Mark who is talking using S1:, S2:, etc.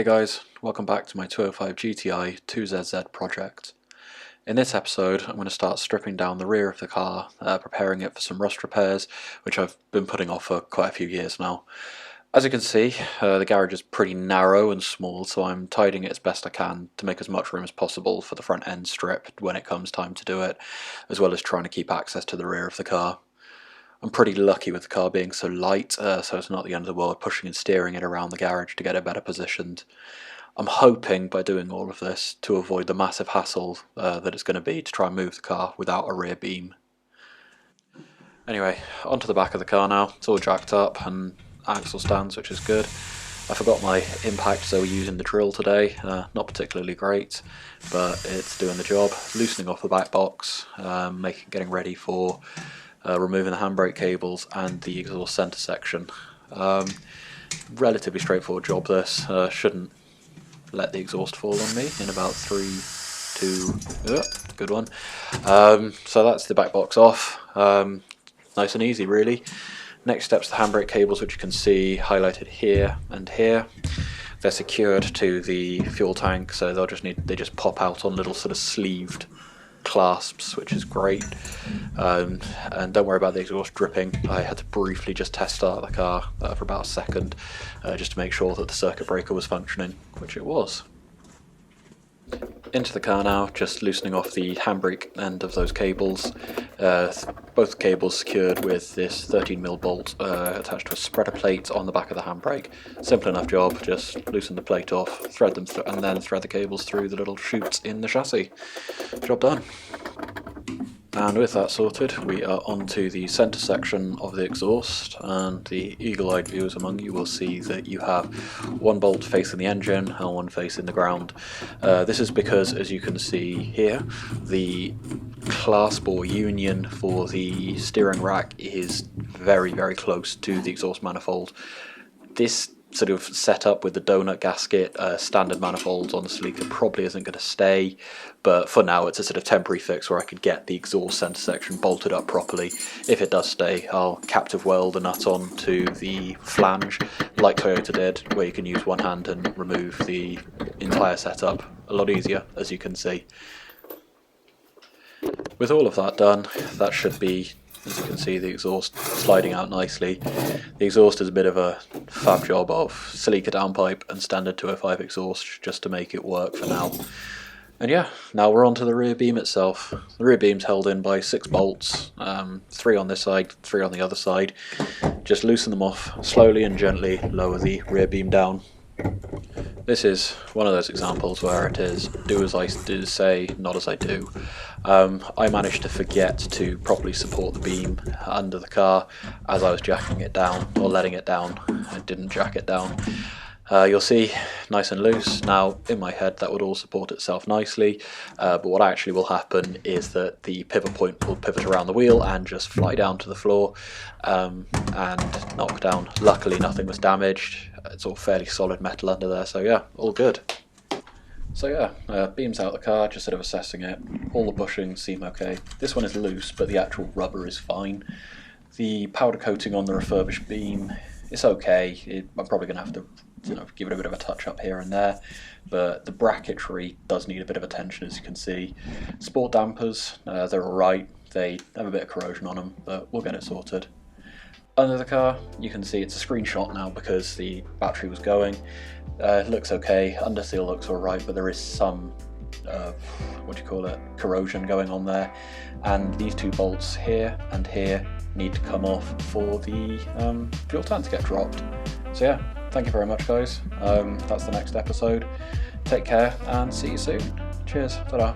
S1: Hey guys, welcome back to my 205 GTI 2ZZ project. In this episode I'm going to start stripping down the rear of the car, preparing it for some rust repairs, which I've been putting off for quite a few years now. As you can see, the garage is pretty narrow and small, so I'm tidying it as best I can to make as much room as possible for the front end strip when it comes time to do it, as well as trying to keep access to the rear of the car. I'm pretty lucky with the car being so light, so it's not the end of the world pushing and steering it around the garage to get it better positioned. I'm hoping by doing all of this to avoid the massive hassle that it's going to be to try and move the car without a rear beam. Anyway, onto the back of the car now. It's all jacked up and axle stands, which is good. I forgot my impact, so we're using the drill today. Not particularly great, but it's doing the job. Loosening off the back box, getting ready for removing the handbrake cables and the exhaust centre section. Relatively straightforward job this. Shouldn't let the exhaust fall on me in about 3, 2, good one. So that's the back box off. Nice and easy really. Next step's the handbrake cables, which you can see highlighted here and here. They're secured to the fuel tank, so they just pop out on little sort of sleeved clasps, which is great. And don't worry about the exhaust dripping. I had to briefly just test start the car for about a second just to make sure that the circuit breaker was functioning, which it was. Into the car now, just loosening off the handbrake end of those cables. Both cables secured with this 13mm bolt attached to a spreader plate on the back of the handbrake. Simple enough job, just loosen the plate off, thread them and then thread the cables through the little chutes in the chassis. Job done. And with that sorted, we are onto the centre section of the exhaust, and the eagle-eyed viewers among you will see that you have one bolt facing the engine and one facing the ground. This is because, as you can see here, the clasp or union for the steering rack is very, very close to the exhaust manifold. This sort of setup with the donut gasket, standard manifolds on the Sleeker probably isn't going to stay, but for now it's a sort of temporary fix where I could get the exhaust centre section bolted up properly. If it does stay, I'll captive weld the nut onto the flange like Toyota did, where you can use one hand and remove the entire setup. A lot easier, as you can see. With all of that done, that should be, as you can see, the exhaust sliding out nicely. The exhaust is a bit of a fab job of Sleeker downpipe and standard 205 exhaust just to make it work for now. And yeah, now we're on to the rear beam itself. The rear beam's held in by 6 bolts, 3 on this side, 3 on the other side. Just loosen them off, slowly and gently lower the rear beam down. This is one of those examples where it is do as I do say, not as I do. I managed to forget to properly support the beam under the car as I was jacking it down, or letting it down. I didn't jack it down. You'll see, nice and loose. Now, in my head, that would all support itself nicely, but what actually will happen is that the pivot point will pivot around the wheel and just fly down to the floor and knock down. Luckily, nothing was damaged. It's all fairly solid metal under there, so yeah, all good. So yeah, beams out the car, just sort of assessing it. All the bushings seem okay. This one is loose, but the actual rubber is fine. The powder coating on the refurbished beam, it's okay. I'm probably going to have to give it a bit of a touch up here and there, but the bracketry does need a bit of attention, as you can see. Sport dampers, they're alright. They have a bit of corrosion on them, but we'll get it sorted. Under the car, you can see it's a screenshot now because the battery was going. It looks okay, underseal looks alright, but there is some, corrosion going on there. And these 2 bolts here and here need to come off for the fuel tank to get dropped. So yeah, thank you very much guys. That's the next episode. Take care and see you soon. Cheers, ta-da.